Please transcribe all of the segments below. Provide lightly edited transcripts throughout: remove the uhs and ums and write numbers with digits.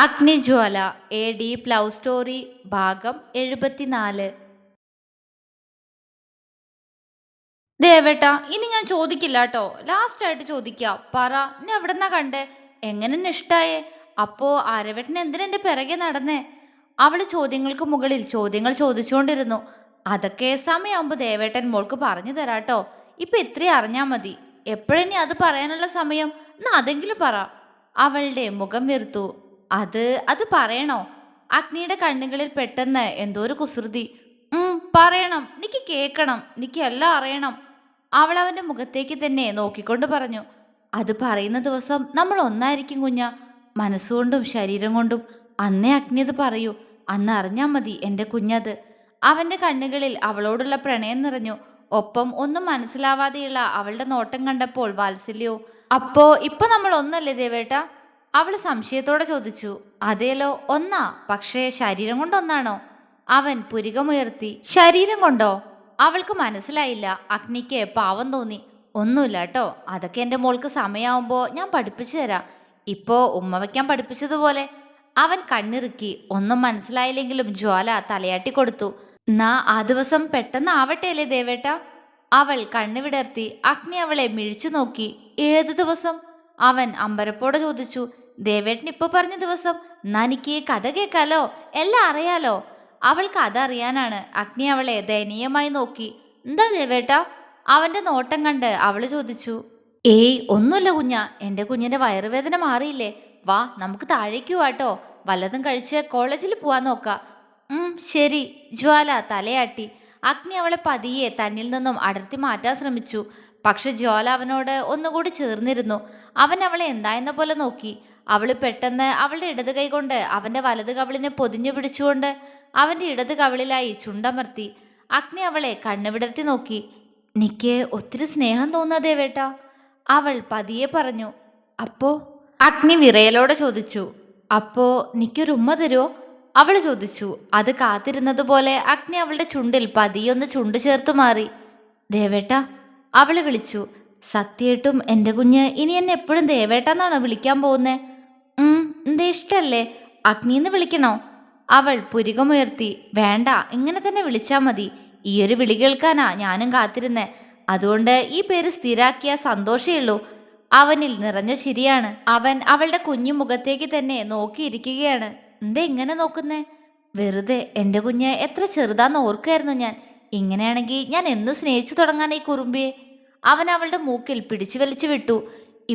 അഗ്നിജ്വാല A deep love story ഭാഗം 74. ദേവേട്ട, ഇനി ഞാൻ ചോദിക്കില്ല കേട്ടോ. ലാസ്റ്റ് ആയിട്ട് ചോദിക്കാം. പറ, നീ എവിടെന്നാ കണ്ടേ? എങ്ങനെ ഇഷ്ടായേ? അപ്പോ ആരവേട്ടൻ എന്തിനാ എന്റെ പിറകെ നടന്നേ? അവള് ചോദ്യങ്ങൾക്ക് മുകളിൽ ചോദ്യങ്ങൾ ചോദിച്ചുകൊണ്ടിരുന്നു. അതൊക്കെ സമയമാകുമ്പോ ദേവേട്ടൻ മോൾക്ക് പറഞ്ഞു തരാട്ടോ. ഇപ്പൊ ഇത്രയും അറിഞ്ഞാ മതി. എപ്പോഴെനി അത് പറയാനുള്ള സമയം? എന്നാ അതെങ്കിലും പറ. അവളുടെ മുഖം വീർത്തു. അത് അത് പറയണോ? അഗ്നിയുടെ കണ്ണുകളിൽ പെട്ടെന്ന് എന്തോ ഒരു കുസൃതി. പറയണം, എനിക്ക് കേൾക്കണം, എനിക്ക് എല്ലാം അറിയണം. അവൾ അവന്റെ മുഖത്തേക്ക് തന്നെ നോക്കിക്കൊണ്ട് പറഞ്ഞു. അത് പറയുന്ന ദിവസം നമ്മൾ ഒന്നായിരിക്കും കുഞ്ഞ, മനസ്സുകൊണ്ടും ശരീരം കൊണ്ടും. അന്നേ അഗ്നി അത് പറയൂ. അന്ന് അറിഞ്ഞാ മതി എൻ്റെ കുഞ്ഞത്. അവന്റെ കണ്ണുകളിൽ അവളോടുള്ള പ്രണയം നിറഞ്ഞു. ഒപ്പം ഒന്നും മനസ്സിലാവാതെയുള്ള അവളുടെ നോട്ടം കണ്ടപ്പോൾ വാത്സല്യവും. അപ്പോ ഇപ്പൊ നമ്മൾ ഒന്നല്ലേ ദേവേട്ട? അവൾ സംശയത്തോടെ ചോദിച്ചു. അതേലോ, ഒന്നാ. പക്ഷേ ശരീരം കൊണ്ടൊന്നാണോ? അവൻ പുരികമുയർത്തി. ശരീരം കൊണ്ടോ? അവൾക്ക് മനസ്സിലായില്ല. അഗ്നിക്ക് പാവം തോന്നി. ഒന്നുമില്ല കേട്ടോ, അതൊക്കെ എൻ്റെ മോൾക്ക് സമയമാവുമ്പോ ഞാൻ പഠിപ്പിച്ചു തരാം. ഇപ്പോ ഉമ്മ വയ്ക്കാൻ പഠിപ്പിച്ചതുപോലെ. അവൻ കണ്ണിറുക്കി. ഒന്നും മനസ്സിലായില്ലെങ്കിലും ജ്വാല തലയാട്ടി കൊടുത്തു. എന്നാ ആ ദിവസം പെട്ടെന്ന് ആവട്ടെ അല്ലേ ദേവേട്ട? അവൾ കണ്ണുവിടർത്തി. അഗ്നി അവളെ മിഴിച്ചു നോക്കി. ഏത് ദിവസം? അവൻ അമ്പരപ്പോടെ ചോദിച്ചു. ദേവേട്ടൻ ഇപ്പൊ പറഞ്ഞ ദിവസം. എന്നാ എനിക്ക് കഥ കേൾക്കാലോ, എല്ലാം അറിയാലോ. അവൾ കഥ അറിയാനാണ്. അഗ്നി അവളെ ദയനീയമായി നോക്കി. എന്താ ദേവേട്ട? അവന്റെ നോട്ടം കണ്ട് അവള് ചോദിച്ചു. ഏയ് ഒന്നുമില്ല കുഞ്ഞ, എന്റെ കുഞ്ഞിന്റെ വയറുവേദന മാറിയില്ലേ? വാ, നമുക്ക് താഴേക്ക് പോവാട്ടോ. വല്ലതും കഴിച്ച് കോളേജിൽ പോവാൻ നോക്കാം. ശരി. ജ്വാല തലയാട്ടി. അഗ്നി അവളെ പതിയെ തന്നിൽ നിന്നും അടർത്തി മാറ്റാൻ ശ്രമിച്ചു. പക്ഷെ ജ്വാല അവനോട് ഒന്നുകൂടി ചേർന്നിരുന്നു. അവൻ അവളെ എന്തായെന്ന പോലെ നോക്കി. അവള് പെട്ടെന്ന് അവളുടെ ഇടത് കൈ കൊണ്ട് അവന്റെ വലത് കവിളിനെ പൊതിഞ്ഞു പിടിച്ചുകൊണ്ട് അവന്റെ ഇടത് കവിളിലായി ചുണ്ടമർത്തി. അഗ്നി അവളെ കണ്ണുവിടർത്തി നോക്കി. നിക്ക് ഒത്തിരി സ്നേഹം തോന്നാതെ വേട്ട, അവൾ പതിയെ പറഞ്ഞു. അപ്പോ? അഗ്നി വിറയലോടെ ചോദിച്ചു. അപ്പോ നിക്കൊരു ഉമ്മ തരുമോ? അവൾ ചോദിച്ചു. അത് കാത്തിരുന്നതുപോലെ അഗ്നി അവളുടെ ചുണ്ടിൽ പതിയൊന്ന് ചുണ്ടു ചേർത്തു മാറി. ദേവേട്ട, അവള് വിളിച്ചു. സത്യായിട്ടും എൻ്റെ കുഞ്ഞ് ഇനി എന്നെ എപ്പോഴും ദേവേട്ടാന്നാണോ വിളിക്കാൻ പോകുന്നേ? എന്തേ ഇഷ്ടല്ലേ? അഗ്നിന്ന് വിളിക്കണോ? അവൾ പുരികമുയർത്തി. വേണ്ട, ഇങ്ങനെ തന്നെ വിളിച്ചാ മതി. ഈയൊരു വിളി കേൾക്കാനാ ഞാനും കാത്തിരുന്നേ. അതുകൊണ്ട് ഈ പേര് സ്ഥിരാക്കിയ സന്തോഷേ ഉള്ളൂ. അവനിൽ നിറഞ്ഞ ചിരിയാണ്. അവൻ അവളുടെ കുഞ്ഞു മുഖത്തേക്ക് തന്നെ നോക്കിയിരിക്കുകയാണ്. എന്താ ഇങ്ങനെ നോക്കുന്നേ? വെറുതെ. എൻ്റെ കുഞ്ഞ് എത്ര ചെറുതാന്ന് ഓർക്കായിരുന്നു ഞാൻ. ഇങ്ങനെയാണെങ്കിൽ ഞാൻ എന്ന് സ്നേഹിച്ചു തുടങ്ങാൻ ഈ കുറുമ്പിയെ? അവൻ അവളുടെ മൂക്കിൽ പിടിച്ചു വലിച്ചു വിട്ടു.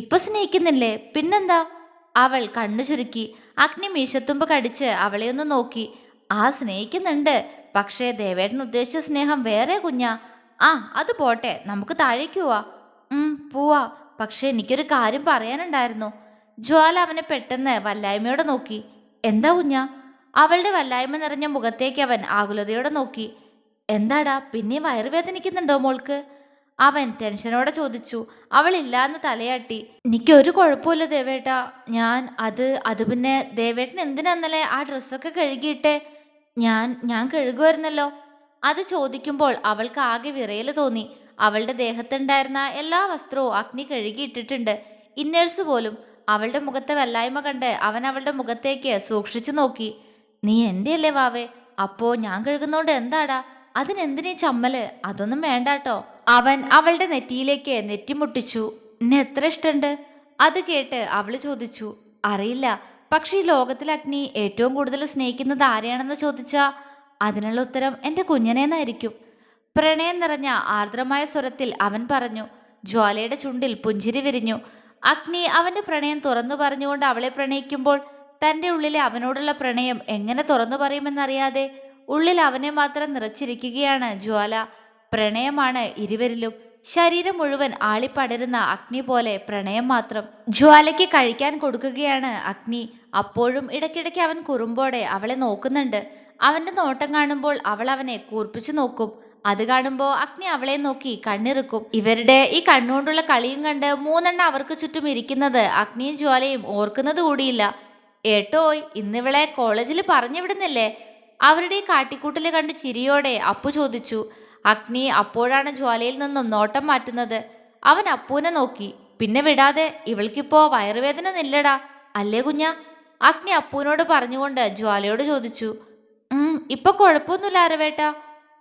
ഇപ്പൊ സ്നേഹിക്കുന്നില്ലേ? പിന്നെന്താ? അവൾ കണ്ണു ചുരുക്കി. അഗ്നി മീശത്തുമ്പ് കടിച്ച് അവളെ ഒന്ന് നോക്കി. ആ, സ്നേഹിക്കുന്നുണ്ട്. പക്ഷേ ദേവേട്ടൻ ഉദ്ദേശിച്ച സ്നേഹം വേറെ കുഞ്ഞാ. ആ, അത് പോട്ടെ, നമുക്ക് താഴേക്ക് പോവാ. പോവാ. പക്ഷെ എനിക്കൊരു കാര്യം പറയാനുണ്ടായിരുന്നു. ജ്വാല അവനെ പെട്ടെന്ന് വല്ലായ്മയോടെ നോക്കി. എന്താ കുഞ്ഞാ? അവളുടെ വല്ലായ്മ നിറഞ്ഞ മുഖത്തേക്ക് അവൻ ആകുലതയോടെ നോക്കി. എന്താടാ, പിന്നെ വയറുവേദനിക്കുന്നുണ്ടോ മോൾക്ക്? അവൻ ടെൻഷനോടെ ചോദിച്ചു. അവൾ ഇല്ലാന്ന് തലയാട്ടി. എനിക്കൊരു കുഴപ്പമില്ല ദേവേട്ട. അത് പിന്നെ ദേവേട്ടൻ എന്തിനാ ഇന്നലെ ആ ഡ്രസ്സൊക്കെ കഴുകിയിട്ടെ? ഞാൻ കഴുകുമായിരുന്നല്ലോ. അത് ചോദിക്കുമ്പോൾ അവൾക്ക് ആകെ വിറയൽ തോന്നി. അവളുടെ ദേഹത്തുണ്ടായിരുന്ന എല്ലാ വസ്ത്രവും അഗ്നി കഴുകിയിട്ടിട്ടുണ്ട്, ഇന്നേഴ്സ് പോലും. അവളുടെ മുഖത്തെ വല്ലായ്മ കണ്ട് അവൻ അവളുടെ മുഖത്തേക്ക് സൂക്ഷിച്ചു നോക്കി. നീ എൻ്റെ അല്ലേ വാവേ? അപ്പോ ഞാൻ കഴുകുന്നോണ്ട് എന്താടാ? അതിനെന്തിനീ ചമ്മല്? അതൊന്നും വേണ്ടാട്ടോ. അവൻ അവളുടെ നെറ്റിയിലേക്ക് നെറ്റിമുട്ടിച്ചു. എന്നെ എത്ര ഇഷ്ടണ്ട്? അത് കേട്ട് അവള് ചോദിച്ചു. അറിയില്ല, പക്ഷേ ഈ ലോകത്തിൽ അഗ്നി ഏറ്റവും കൂടുതൽ സ്നേഹിക്കുന്നത് ആരെയാണെന്ന് ചോദിച്ചാ അതിനുള്ള ഉത്തരം എൻ്റെ കുഞ്ഞനെന്നായിരിക്കും. പ്രണയം നിറഞ്ഞ ആർദ്രമായ സ്വരത്തിൽ അവൻ പറഞ്ഞു. ജ്വാലയുടെ ചുണ്ടിൽ പുഞ്ചിരി വിരിഞ്ഞു. അഗ്നി അവന്റെ പ്രണയം തുറന്നു പറഞ്ഞുകൊണ്ട് അവളെ പ്രണയിക്കുമ്പോൾ തൻ്റെ ഉള്ളിലെ അവനോടുള്ള പ്രണയം എങ്ങനെ തുറന്നു പറയുമെന്നറിയാതെ ഉള്ളിൽ അവനെ മാത്രം നിറച്ചിരിക്കുകയാണ് ജ്വാല. പ്രണയമാണ് ഇരുവരിലും. ശരീരം മുഴുവൻ ആളിപ്പടരുന്ന അഗ്നി പോലെ പ്രണയം മാത്രം. ജ്വാലയ്ക്ക് കഴിക്കാൻ കൊടുക്കുകയാണ് അഗ്നി. അപ്പോഴും ഇടയ്ക്കിടയ്ക്ക് അവൻ കുറുമ്പോടെ അവളെ നോക്കുന്നുണ്ട്. അവന്റെ നോട്ടം കാണുമ്പോൾ അവൾ അവനെ കൂർപ്പിച്ചു നോക്കും. അത് കാണുമ്പോൾ അഗ്നി അവളെ നോക്കി കണ്ണിറുക്കും. ഇവരുടെ ഈ കണ്ണുകൊണ്ടുള്ള കളിയും കണ്ട് മൂന്നെണ്ണം അവർക്ക് ചുറ്റും ഇരിക്കുന്നത് അഗ്നിയും ജ്വാലയും ഓർക്കുന്നത് കൂടിയില്ല. ഏട്ടോയ്, ഇന്നിവളെ കോളേജിൽ പറഞ്ഞു വിടുന്നില്ലേ? അവരുടെ ഈ കാട്ടിക്കൂട്ടല് കണ്ട് ചിരിയോടെ അപ്പു ചോദിച്ചു. അഗ്നി അപ്പോഴാണ് ജ്വാലയിൽ നിന്നും നോട്ടം മാറ്റുന്നത്. അവൻ അപ്പുവിനെ നോക്കി. പിന്നെ വിടാതെ, ഇവൾക്കിപ്പോ വയറുവേദന നില്ലടാ, അല്ലേ കുഞ്ഞ? അഗ്നി അപ്പുവിനോട് പറഞ്ഞുകൊണ്ട് ജ്വാലയോട് ചോദിച്ചു. ഇപ്പൊ കുഴപ്പമൊന്നുമില്ല അരവേട്ട.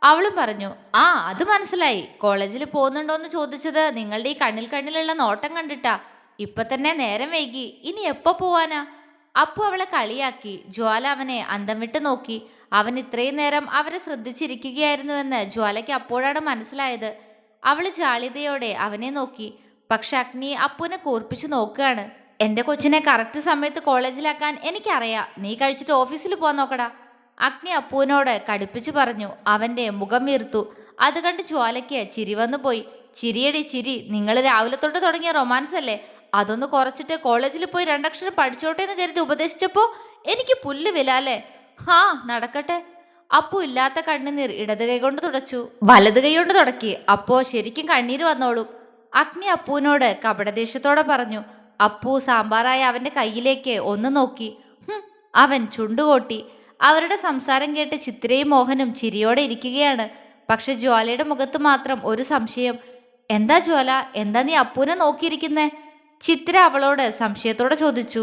അവളും പറഞ്ഞു. ആ, അത് മനസ്സിലായി. കോളേജിൽ പോകുന്നുണ്ടോന്ന് ചോദിച്ചത് നിങ്ങളുടെ ഈ കണ്ണിൽ കണ്ണിലുള്ള നോട്ടം കണ്ടിട്ടാ. ഇപ്പൊ തന്നെ നേരം വൈകി, ഇനി എപ്പോ പോവാനാ? അപ്പു അവളെ കളിയാക്കി. ജ്വാല അവനെ അന്തം വിട്ട് നോക്കി. അവൻ ഇത്രയും നേരം അവരെ ശ്രദ്ധിച്ചിരിക്കുകയായിരുന്നുവെന്ന് ജ്വാലയ്ക്ക് അപ്പോഴാണ് മനസ്സിലായത്. അവള് ജാളിതയോടെ അവനെ നോക്കി. പക്ഷെ അഗ്നി അപ്പുവിനെ കൂർപ്പിച്ചു നോക്കുകയാണ്. എന്റെ കൊച്ചിനെ കറക്റ്റ് സമയത്ത് കോളേജിലാക്കാൻ എനിക്കറിയാം. നീ കഴിച്ചിട്ട് ഓഫീസിൽ പോവാൻ നോക്കടാ. അഗ്നി അപ്പുവിനോട് കടുപ്പിച്ചു പറഞ്ഞു. അവന്റെ മുഖം വീർത്തു. അത് കണ്ട് ജ്വാലയ്ക്ക് ചിരി വന്നു പോയി. ചിരിയടി ചിരി, നിങ്ങൾ രാവിലെ തൊട്ട് തുടങ്ങിയ റൊമാൻസ് അല്ലേ? അതൊന്ന് കുറച്ചിട്ട് കോളേജിൽ പോയി രണ്ടക്ഷരം പഠിച്ചോട്ടെ എന്ന് കരുതി ഉപദേശിച്ചപ്പോ എനിക്ക് പുല്ല് വില അല്ലേ? ഹാ, നടക്കട്ടെ. അപ്പു ഇല്ലാത്ത കണ്ണുനീർ ഇടത് കൈ കൊണ്ട് തുടച്ചു. വലത് കൈ കൊണ്ട് തുടക്കി. അപ്പോ ശരിക്കും കണ്ണീര് വന്നോളും. അഗ്നി അപ്പുവിനോട് കപടദേഷ്യത്തോടെ പറഞ്ഞു. അപ്പു സാമ്പാറായ അവന്റെ കയ്യിലേക്ക് ഒന്ന് നോക്കി. അവൻ ചുണ്ടുകൊട്ടി. അവരുടെ സംസാരം കേട്ട് ചിത്രയും മോഹനും ചിരിയോടെ ഇരിക്കുകയാണ്. പക്ഷെ ജ്വാലയുടെ മുഖത്ത് മാത്രം ഒരു സംശയം. എന്താ ജ്വാല, എന്താ നീ അപ്പുവിനെ നോക്കിയിരിക്കുന്നേ? ചിത്ര അവളോട് സംശയത്തോടെ ചോദിച്ചു.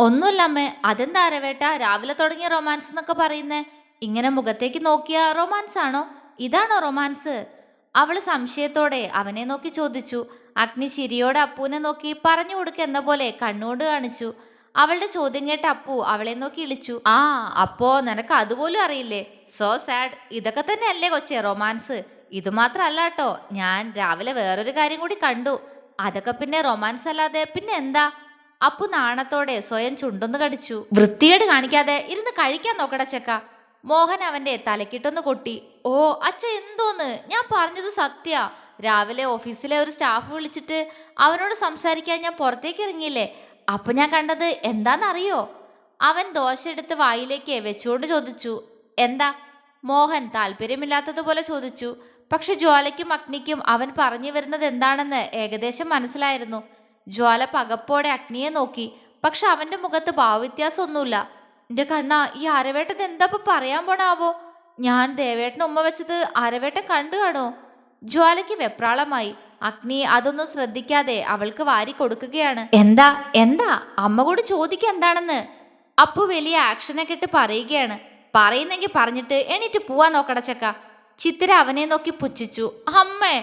ഒന്നുമില്ല അമ്മേ. അതെന്താ അരവേട്ട രാവിലെ തുടങ്ങിയ റൊമാൻസ് എന്നൊക്കെ പറയുന്നേ? ഇങ്ങനെ മുഖത്തേക്ക് നോക്കിയ റൊമാൻസ് ആണോ? ഇതാണോ റൊമാൻസ്? അവള് സംശയത്തോടെ അവനെ നോക്കി ചോദിച്ചു. അഗ്നി ചിരിയോടെ അപ്പുവിനെ നോക്കി പറഞ്ഞു കൊടുക്ക എന്ന പോലെ കണ്ണുകൊണ്ട് കാണിച്ചു. അവളുടെ ചോദ്യം കേട്ട അപ്പു അവളെ നോക്കി ഇളിച്ചു. ആ, അപ്പോ നിനക്ക് അതുപോലും അറിയില്ലേ? So sad. ഇതൊക്കെ തന്നെ അല്ലേ കൊച്ചേ റൊമാൻസ്? ഇത് മാത്രല്ല കേട്ടോ, ഞാൻ രാവിലെ വേറൊരു കാര്യം കൂടി കണ്ടു. അതൊക്കെ പിന്നെ റൊമാൻസ് അല്ലാതെ പിന്നെ എന്താ? അപ്പു നാണത്തോടെ സ്വയം ചുണ്ടൊന്ന് കടിച്ചു. വൃത്തികേട് കാണിക്കാതെ ഇരുന്ന് കഴിക്കാൻ നോക്കട ചെക്ക. മോഹൻ അവന്റെ തലക്കിട്ടൊന്ന് കൊട്ടി. ഓ അച്ഛ, എന്തോന്ന്? ഞാൻ പറഞ്ഞത് സത്യ. രാവിലെ ഓഫീസിലെ ഒരു സ്റ്റാഫ് വിളിച്ചിട്ട് അവനോട് സംസാരിക്കാൻ ഞാൻ പുറത്തേക്ക് ഇറങ്ങിയില്ലേ, അപ്പൊ ഞാൻ കണ്ടത് എന്താന്നറിയോ? അവൻ ദോശ എടുത്ത് വായിലേക്ക് വെച്ചുകൊണ്ട് ചോദിച്ചു. എന്താ? മോഹൻ താല്പര്യമില്ലാത്തതുപോലെ ചോദിച്ചു. പക്ഷെ ജ്വാലയ്ക്കും അഗ്നിക്കും അവൻ പറഞ്ഞു വരുന്നത് എന്താണെന്ന് ഏകദേശം മനസ്സിലായിരുന്നു. ജ്വാല പകപ്പോടെ അഗ്നിയെ നോക്കി. പക്ഷെ അവന്റെ മുഖത്ത് ഭാവവ്യത്യാസമൊന്നുമില്ല. എന്റെ കണ്ണ, ഈ അരവേട്ടൻ എന്താ ഇപ്പൊ പറയാൻ പോണാവോ? ഞാൻ ദേവേട്ടന് ഉമ്മ വെച്ചത് അരവേട്ടൻ കണ്ടു കാണോ? ജ്വാലയ്ക്ക് വെപ്രാളമായി. അഗ്നി അതൊന്നും ശ്രദ്ധിക്കാതെ അവൾക്ക് വാരി കൊടുക്കുകയാണ്. എന്താ എന്താ അമ്മ കൂടി ചോദിക്ക എന്താണെന്ന്. അപ്പു വലിയ ആക്ഷനൊക്കെ ഇട്ട് പറയുകയാണ്. പറയുന്നെങ്കിൽ പറഞ്ഞിട്ട് എണീറ്റ് പോവാൻ നോക്കട ചക്ക. ചിത്തിര അവനെ നോക്കി പുച്ഛിച്ചു. അമ്മേ.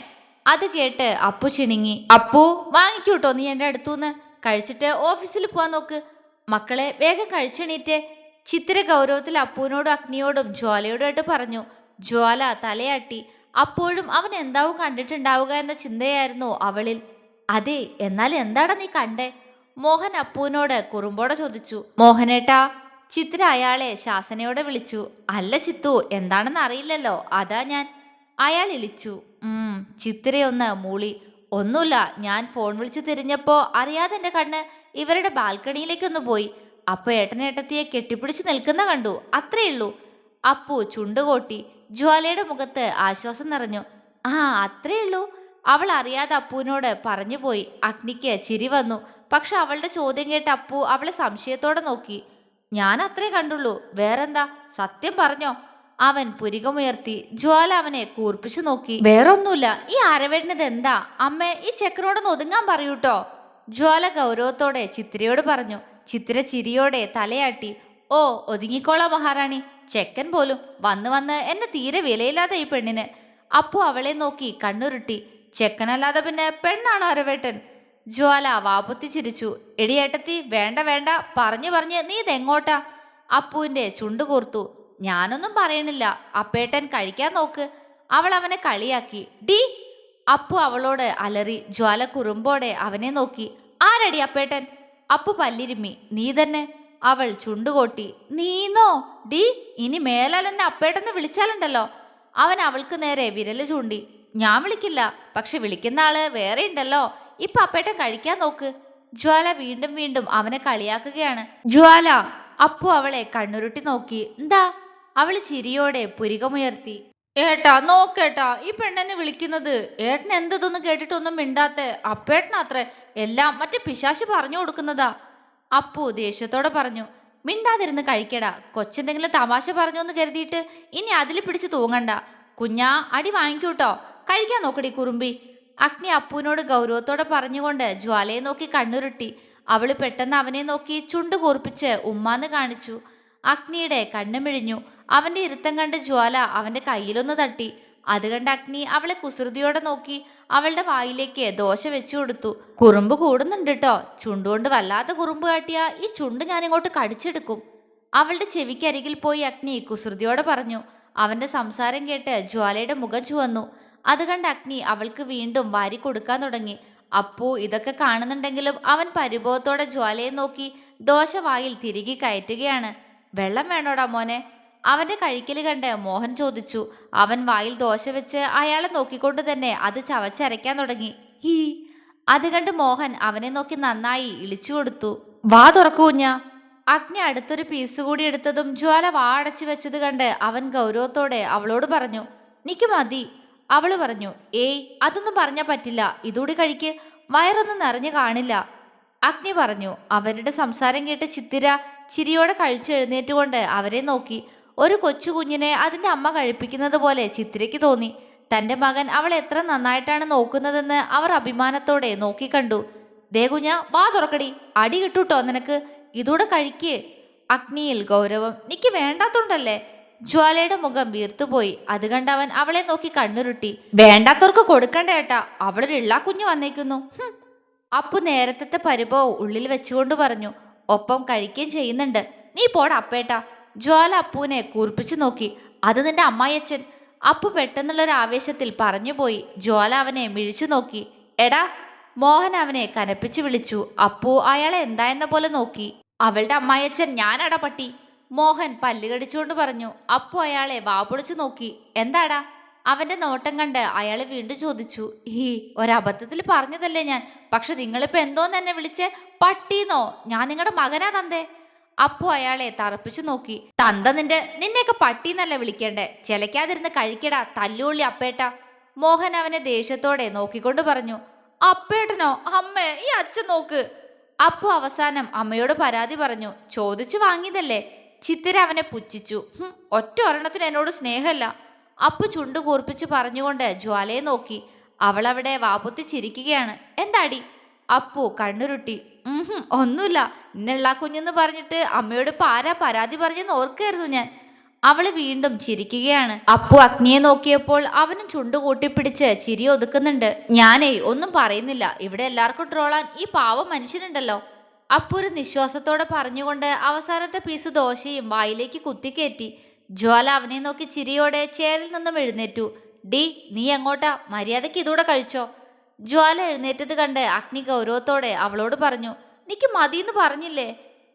അത് കേട്ട് അപ്പു ചിണുങ്ങി. അപ്പു, വാങ്ങിക്കൂട്ടോ നീ എൻ്റെ അടുത്തുനിന്ന്. കഴിച്ചിട്ട് ഓഫീസിൽ പോവാൻ നോക്ക്. മക്കളെ വേഗം കഴിച്ചെണീറ്റേ. ചിത്തിര ഗൗരവത്തിൽ അപ്പുവിനോടും അഗ്നിയോടും ജ്വാലയോടായിട്ട് പറഞ്ഞു. ജ്വാല തലയാട്ടി. അപ്പോഴും അവൻ എന്താവും കണ്ടിട്ടുണ്ടാവുക എന്ന ചിന്തയായിരുന്നു അവളിൽ. അതെ, എന്നാൽ എന്താടാ നീ കണ്ടേ? മോഹൻ അപ്പുവിനോട് കുറുമ്പോടെ ചോദിച്ചു. മോഹനേട്ടാ. ചിത്ര അയാളെ ശാസനയോടെ വിളിച്ചു. അല്ല ചിത്തു, എന്താണെന്ന് അറിയില്ലല്ലോ, അതാ ഞാൻ. അയാൾ ഇളിച്ചു. ചിത്രയൊന്ന് മൂളി. ഒന്നുമില്ല, ഞാൻ ഫോൺ വിളിച്ച് തിരിഞ്ഞപ്പോ അറിയാതെ എൻ്റെ കണ്ണ് ഇവരുടെ ബാൽക്കണിയിലേക്കൊന്ന് പോയി. അപ്പൊ ഏട്ടനേട്ടത്തിയെ കെട്ടിപ്പിടിച്ച് നിൽക്കുന്ന കണ്ടു, അത്രയുള്ളൂ. അപ്പു ചുണ്ടുകൊട്ടി. ജ്വാലയുടെ മുഖത്ത് ആശ്വാസം നിറഞ്ഞു. ആ, അത്രയുള്ളൂ. അവൾ അറിയാതെ അപ്പുവിനോട് പറഞ്ഞു പോയി. അഗ്നിക്ക് ചിരി വന്നു. പക്ഷെ അവളുടെ ചോദ്യം കേട്ട് അപ്പു അവളെ സംശയത്തോടെ നോക്കി. ഞാൻ അത്രേ കണ്ടുള്ളൂ, വേറെന്താ? സത്യം പറഞ്ഞോ? അവൻ പുരികമുയർത്തി. ജ്വാല അവനെ കൂർപ്പിച്ചു നോക്കി. വേറൊന്നുമില്ല. ഈ അരവേട്ടനത് എന്താ? അമ്മേ, ഈ ചെക്കനോടൊന്ന് ഒതുങ്ങാൻ പറയൂട്ടോ. ജ്വാല ഗൗരവത്തോടെ ചിത്രയോട് പറഞ്ഞു. ചിത്ര ചിരിയോടെ തലയാട്ടി. ഓ, ഒതുങ്ങിക്കോളാം മഹാറാണി. ചെക്കൻ പോലും വന്ന് വന്ന് എന്നെ തീരെ വിലയില്ലാതെ ഈ പെണ്ണിന്. അപ്പു അവളെ നോക്കി കണ്ണുരുട്ടി. ചെക്കനല്ലാതെ പിന്നെ പെണ്ണാണോ അരവേട്ടൻ? ജ്വാല വാപുത്തി ചിരിച്ചു. എടിയേട്ടത്തി, വേണ്ട വേണ്ട, പറഞ്ഞു പറഞ്ഞ് നീ ഇതെങ്ങോട്ടാ? അപ്പുവിന്റെ ചുണ്ടു കൂർത്തു. ഞാനൊന്നും പറയണില്ല, അപ്പേട്ടൻ കഴിക്കാൻ നോക്ക്. അവൾ അവനെ കളിയാക്കി. ഡി. അപ്പു അവളോട് അലറി. ജ്വാല കുറുമ്പോടെ അവനെ നോക്കി. ആരടി അപ്പേട്ടൻ? അപ്പു പല്ലിരുമ്മി. നീ തന്നെ. അവൾ ചുണ്ടുകൊട്ടി. നീന്നോ? ഡി, ഇനി മേലാൽ എന്നെ അപ്പേട്ടെന്ന് വിളിച്ചാലുണ്ടല്ലോ. അവൻ അവൾക്ക് നേരെ വിരല് ചൂണ്ടി. ഞാൻ വിളിക്കില്ല, പക്ഷെ വിളിക്കുന്ന ആള് വേറെ ഉണ്ടല്ലോ. ഇപ്പൊ അപ്പേട്ടൻ കഴിക്കാൻ നോക്ക്. ജ്വാല വീണ്ടും വീണ്ടും അവനെ കളിയാക്കുകയാണ്. ജ്വാല. അപ്പു അവളെ കണ്ണുരുട്ടി നോക്കി. എന്താ? അവള് ചിരിയോടെ പുരികമുയർത്തി. ഏട്ടാ നോക്കേട്ടാ, ഈ പെണ്ണെന്നെ വിളിക്കുന്നത്. ഏട്ടൻ എന്തതൊന്നും കേട്ടിട്ടൊന്നും മിണ്ടാത്ത അപ്പേട്ടനത്രേ എല്ലാം മറ്റേ പിശാശ് പറഞ്ഞു കൊടുക്കുന്നതാ. അപ്പു ദേഷ്യത്തോടെ പറഞ്ഞു. മിണ്ടാതിരുന്ന് കഴിക്കടാ. കൊച്ചെന്തെങ്കിലും തമാശ പറഞ്ഞു എന്ന് കരുതിയിട്ട് ഇനി അതിൽ പിടിച്ച് തൂങ്ങണ്ട. കുഞ്ഞാ, അടി വാങ്ങിക്കൂട്ടോ. കഴിക്കാൻ നോക്കടി കുറുമ്പി. അഗ്നി അപ്പുവിനോട് ഗൗരവത്തോടെ പറഞ്ഞുകൊണ്ട് ജ്വാലയെ നോക്കി കണ്ണുരുട്ടി. അവള് പെട്ടെന്ന് അവനെ നോക്കി ചുണ്ട് കൂർപ്പിച്ച് ഉമ്മാന്ന് കാണിച്ചു. അഗ്നിയുടെ കണ്ണു മിഴിഞ്ഞു. അവന്റെ ഇരുത്തം കണ്ട് ജ്വാല അവന്റെ കയ്യിലൊന്ന് തട്ടി. അത് കണ്ട് അഗ്നി അവളെ കുസൃതിയോടെ നോക്കി അവളുടെ വായിലേക്ക് ദോശ വെച്ചു കൊടുത്തു. കുറുമ്പ് കൂടുന്നുണ്ട് ട്ടോ. ചുണ്ടുകൊണ്ട് വല്ലാത്ത കുറുമ്പ് കാട്ടിയ ഈ ചുണ്ട് ഞാനിങ്ങോട്ട് കടിച്ചെടുക്കും. അവളുടെ ചെവിക്കരികിൽ പോയി അഗ്നി കുസൃതിയോടെ പറഞ്ഞു. അവന്റെ സംസാരം കേട്ട് ജ്വാലയുടെ മുഖം ചുവന്നു. അത് കണ്ട് അഗ്നി അവൾക്ക് വീണ്ടും വാരി കൊടുക്കാൻ തുടങ്ങി. അപ്പു ഇതൊക്കെ കാണുന്നുണ്ടെങ്കിലും അവൻ പരിഭവത്തോടെ ജ്വാലയെ നോക്കി ദോശ വായിൽ തിരികെ കയറ്റുകയാണ്. വെള്ളം വേണോടാ മോനെ? അവന്റെ കഴിക്കൽ കണ്ട് മോഹൻ ചോദിച്ചു. അവൻ വായിൽ ദോശ വെച്ച് അയാളെ നോക്കിക്കൊണ്ട് തന്നെ അത് ചവച്ചരയ്ക്കാൻ തുടങ്ങി. ഹീ. അത് കണ്ട് മോഹൻ അവനെ നോക്കി നന്നായി ഇളിച്ചു കൊടുത്തു. വാ തുറക്കൂഞ്ഞ. അഗ്നി അടുത്തൊരു പീസ് കൂടി എടുത്തതും ജ്വാല വാ അടച്ചു വെച്ചത് കണ്ട് അവൻ ഗൗരവത്തോടെ അവളോട് പറഞ്ഞു. നിക്ക് മതി. അവള് പറഞ്ഞു. ഏയ്, അതൊന്നും പറഞ്ഞാ പറ്റില്ല, ഇതൂടി കഴിക്ക്, വയറൊന്നും നിറഞ്ഞു കാണില്ല. അഗ്നി പറഞ്ഞു. അവരുടെ സംസാരം കേട്ട് ചിത്തിര ചിരിയോടെ കഴിച്ചെഴുന്നേറ്റുകൊണ്ട് അവരെ നോക്കി. ഒരു കൊച്ചു കുഞ്ഞിനെ അതിന്റെ അമ്മ കഴിപ്പിക്കുന്നത് പോലെ ചിത്തിരയ്ക്ക് തോന്നി. തന്റെ മകൻ അവൾ എത്ര നന്നായിട്ടാണ് നോക്കുന്നതെന്ന് അവർ അഭിമാനത്തോടെ നോക്കിക്കണ്ടു. ദേ കുഞ്ഞ, വാ തുറക്കടി, അടി കിട്ടൂട്ടോ നിനക്ക്, ഇതൂടെ കഴിക്ക്. അഗ്നിയിൽ ഗൗരവം. നിക്ക് വേണ്ടാത്തോണ്ടല്ലേ? ജ്വാലയുടെ മുഖം വീർത്തുപോയി. അത് കണ്ടവൻ അവളെ നോക്കി കണ്ണുരുട്ടി. വേണ്ടാത്തവർക്ക് കൊടുക്കണ്ട ഏട്ടാ, അവളൊരിള്ള കുഞ്ഞു വന്നേക്കുന്നു. അപ്പു നേരത്തെ പരിഭവം ഉള്ളിൽ വെച്ചുകൊണ്ട് പറഞ്ഞു. ഒപ്പം കഴിക്കുകയും ചെയ്യുന്നുണ്ട്. നീ പോടാ അപ്പേട്ടാ. ജ്വാല അപ്പുവിനെ കൂർപ്പിച്ചു നോക്കി. അത് നിന്റെ അമ്മായിയച്ഛൻ. അപ്പു പെട്ടെന്നുള്ളൊരു ആവേശത്തിൽ പറഞ്ഞുപോയി. ജ്വാല അവനെ മിഴിച്ചു നോക്കി. എടാ. മോഹൻ അവനെ കനപ്പിച്ചു വിളിച്ചു. അപ്പു അയാളെ എന്തായെന്ന പോലെ നോക്കി. അവളുടെ അമ്മായിയച്ഛൻ ഞാനടാ പട്ടി. മോഹൻ പല്ല് കടിച്ചുകൊണ്ട് പറഞ്ഞു. അപ്പു അയാളെ വാപൊളിച്ചു നോക്കി. എന്താടാ? അവന്റെ നോട്ടം കണ്ട് അയാൾ വീണ്ടും ചോദിച്ചു. ഹീ, ഒരബദ്ധത്തിൽ പറഞ്ഞതല്ലേ ഞാൻ. പക്ഷെ നിങ്ങളിപ്പോ എന്തോന്ന് എന്നെ വിളിച്ചേ? പട്ടീന്നോ? ഞാൻ നിങ്ങളുടെ മകനാ തന്തേ. അപ്പു അയാളെ തറപ്പിച്ചു നോക്കി. തന്ത നിന്നെയൊക്കെ പട്ടീന്നല്ല വിളിക്കേണ്ടേ. ചിലക്കാതിരുന്ന് കഴിക്കടാ തല്ലുള്ളി അപ്പേട്ട. മോഹൻ അവനെ ദേഷ്യത്തോടെ നോക്കിക്കൊണ്ട് പറഞ്ഞു. അപ്പേട്ടനോ? അമ്മേ, ഈ അച്ഛൻ നോക്ക്. അപ്പു അവസാനം അമ്മയോട് പരാതി പറഞ്ഞു. ചോദിച്ചു വാങ്ങിയതല്ലേ. ചിത്തിര അവനെ പുച്ഛിച്ചു. ഒറ്റ ഒരെണ്ണത്തിന് എന്നോട് സ്നേഹമല്ല. അപ്പു ചുണ്ടു കൂർപ്പിച്ച് പറഞ്ഞുകൊണ്ട് ജ്വാലയെ നോക്കി. അവൾ അവിടെ വാപുത്തി ചിരിക്കുകയാണ്. എന്താടി? അപ്പു കണ്ണുരുട്ടി. ഒന്നുമില്ല. ഇന്നുള്ള കുഞ്ഞെന്ന് പറഞ്ഞിട്ട് അമ്മയോട് ആരാ പരാതി പറഞ്ഞെന്ന് ഓർക്കായിരുന്നു ഞാൻ. അവള് വീണ്ടും ചിരിക്കുകയാണ്. അപ്പു അഗ്നിയെ നോക്കിയപ്പോൾ അവനും ചുണ്ടു കൂട്ടിപ്പിടിച്ച് ചിരി ഒതുക്കുന്നുണ്ട്. ഞാനേ ഒന്നും പറയുന്നില്ല. ഇവിടെ എല്ലാവർക്കും ട്രോളാൻ ഈ പാവം മനുഷ്യനുണ്ടല്ലോ. അപ്പു ഒരു നിശ്വാസത്തോടെ പറഞ്ഞുകൊണ്ട് അവസാനത്തെ പീസ് ദോശയും വായിലേക്ക് കുത്തിക്കയറ്റി. ജ്വാല അവനെ നോക്കി ചിരിയോടെ ചേരിൽ നിന്നും എഴുന്നേറ്റു. ഡി, നീ എങ്ങോട്ടാ? മര്യാദയ്ക്ക് ഇതൂടെ കഴിച്ചോ. ജ്വാല എഴുന്നേറ്റത് കണ്ട് അഗ്നി ഗൗരവത്തോടെ അവളോട് പറഞ്ഞു. നിക്ക് മതിയെന്ന് പറഞ്ഞില്ലേ?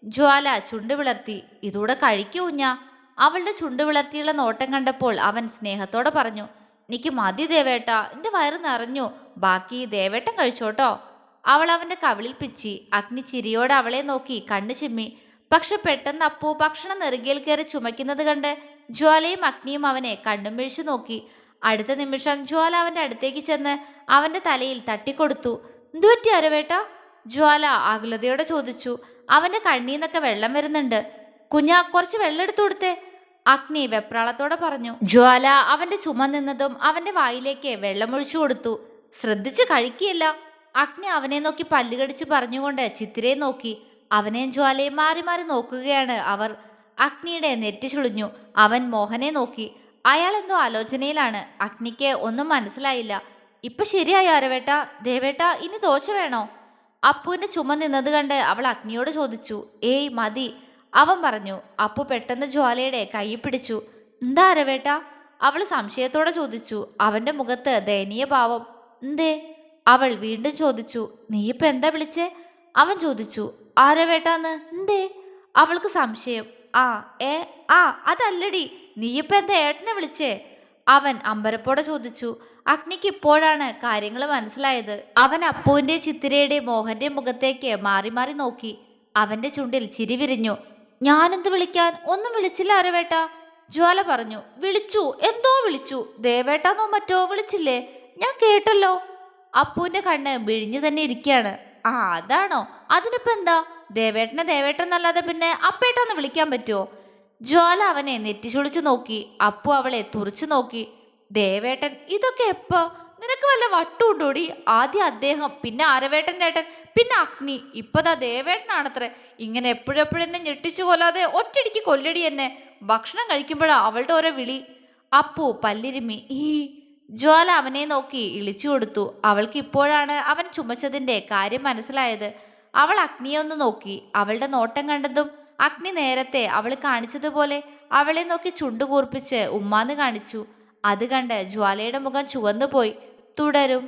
ജ്വാല ചുണ്ടു വിളർത്തി. ഇതൂടെ കഴിക്കൂ കുഞ്ഞാ. അവളുടെ ചുണ്ടു വിളർത്തിയുള്ള നോട്ടം കണ്ടപ്പോൾ അവൻ സ്നേഹത്തോടെ പറഞ്ഞു. നിക്ക് മതി ദേവേട്ട, എന്റെ വയറ് നിറഞ്ഞു, ബാക്കി ദേവേട്ടൻ കഴിച്ചോട്ടോ. അവൾ അവന്റെ കവിളിൽ പിച്ചി. അഗ്നി ചിരിയോടെ അവളെ നോക്കി കണ്ണു ചിമ്മി. പക്ഷെ പെട്ടെന്ന് അപ്പു ഭക്ഷണം നെറുകയിൽ കയറി ചുമക്കുന്നത് കണ്ട് ജ്വാലയും അഗ്നിയും അവനെ കണ്ണും വീഴ്ച നോക്കി. അടുത്ത നിമിഷം ജ്വാല അവന്റെ അടുത്തേക്ക് ചെന്ന് അവന്റെ തലയിൽ തട്ടിക്കൊടുത്തു. എന്തുപറ്റി അരവേട്ട? ജ്വാല ആകുലതയോടെ ചോദിച്ചു. അവന്റെ കണ്ണീന്നൊക്കെ വെള്ളം വരുന്നുണ്ട്. കുഞ്ഞാ, കുറച്ച് വെള്ളം എടുത്തു കൊടുത്തേ. അഗ്നി വെപ്രാളത്തോടെ പറഞ്ഞു. ജ്വാല അവന്റെ ചുമ നിന്നതും അവന്റെ വായിലേക്ക് വെള്ളമൊഴിച്ചു കൊടുത്തു. ശ്രദ്ധിച്ച് കഴിക്കുകയില്ല. അഗ്നി അവനെ നോക്കി പല്ലുകടിച്ച് പറഞ്ഞുകൊണ്ട് ചിത്തിരയെ നോക്കി. അവനെയും ജ്വാലയും മാറി മാറി നോക്കുകയാണ് അവർ. അഗ്നിയുടെ നെറ്റി ചുളിഞ്ഞു. അവൻ മോഹനെ നോക്കി. അയാൾ എന്തോ ആലോചനയിലാണ്. അഗ്നിക്ക് ഒന്നും മനസ്സിലായില്ല. ഇപ്പൊ ശരിയായോ അരവേട്ട? ദേവേട്ട, ഇനി ദോശ വേണോ? അപ്പുവിന്റെ ചുമ നിന്നത് കണ്ട് അവൾ അഗ്നിയോട് ചോദിച്ചു. ഏയ് മതി, അവൻ പറഞ്ഞു. അപ്പു പെട്ടെന്ന് ജ്വാലയുടെ കൈ പിടിച്ചു. എന്താ അരവേട്ട? അവൾ സംശയത്തോടെ ചോദിച്ചു. അവന്റെ മുഖത്ത് ദയനീയ ഭാവം. എന്തേ? അവൾ വീണ്ടും ചോദിച്ചു. നീ ഇപ്പൊ എന്താ വിളിച്ചേ? അവൻ ചോദിച്ചു. ആരവേട്ടാന്ന്. എന്തേ? അവൾക്ക് സംശയം. ആ ഏ ആ അതല്ലടി, നീ ഇപ്പൊ എന്താ ഏട്ടനെ വിളിച്ചേ? അവൻ അമ്പരപ്പോടെ ചോദിച്ചു. അഗ്നിക്ക് ഇപ്പോഴാണ് കാര്യങ്ങൾ മനസ്സിലായത്. അവൻ അപ്പുവിന്റെ ചിത്തിരയുടെ മോഹന്റെ മുഖത്തേക്ക് മാറി മാറി നോക്കി. അവന്റെ ചുണ്ടിൽ ചിരി വിരിഞ്ഞു. ഞാനെന്ത് വിളിക്കാൻ? ഒന്നും വിളിച്ചില്ല അരവേട്ട. ജ്വാല പറഞ്ഞു. വിളിച്ചു, എന്തോ വിളിച്ചു. ദേവേട്ടാന്നോ മറ്റോ വിളിച്ചില്ലേ? ഞാൻ കേട്ടല്ലോ. അപ്പുവിന്റെ കണ്ണ് വിഴിഞ്ഞു തന്നെ ഇരിക്കുകയാണ്. ആ അതാണോ? അതിനിപ്പോ എന്താ? ദേവേട്ടനെ ദേവേട്ടൻ എന്നല്ലാതെ പിന്നെ അപ്പേട്ടാന്ന് വിളിക്കാൻ പറ്റുമോ? ജ്വാല അവനെ നെറ്റിച്ചുളിച്ചു നോക്കി. അപ്പു അവളെ തുറച്ചു നോക്കി. ദേവേട്ടൻ? ഇതൊക്കെ എപ്പോ? നിനക്ക് വല്ല വട്ടുണ്ടോടി? ആദ്യം അദ്ദേഹം, പിന്നെ ആരവേട്ടൻ്റെ ഏട്ടൻ, പിന്നെ അഗ്നി, ഇപ്പതാ ദേവേട്ടനാണത്രേ. ഇങ്ങനെ എപ്പോഴെപ്പോഴും എന്നെ ഞെട്ടിച്ചു കൊല്ലാതെ ഒറ്റയടിക്ക് കൊല്ലടി എന്നെ. ഭക്ഷണം കഴിക്കുമ്പോഴാ അവളുടെ ഓരോ വിളി. അപ്പു പല്ലിരുമ്മി. ജ്വാല അവനെ നോക്കി ഇളിച്ചു കൊടുത്തു. അവൾക്ക് ഇപ്പോഴാണ് അവൻ ചുമച്ചതിന്റെ കാര്യം മനസ്സിലായത്. അവൾ അഗ്നിയെ ഒന്ന് നോക്കി. അവളുടെ നോട്ടം കണ്ടതും അഗ്നി നേരത്തെ അവൾ കാണിച്ചതുപോലെ അവളെ നോക്കി ചുണ്ടു കൂർപ്പിച്ച് ഉമ്മാന്ന് കാണിച്ചു. അത് കണ്ട് ജ്വാലയുടെ മുഖം ചുവന്നു പോയി. തുടരും.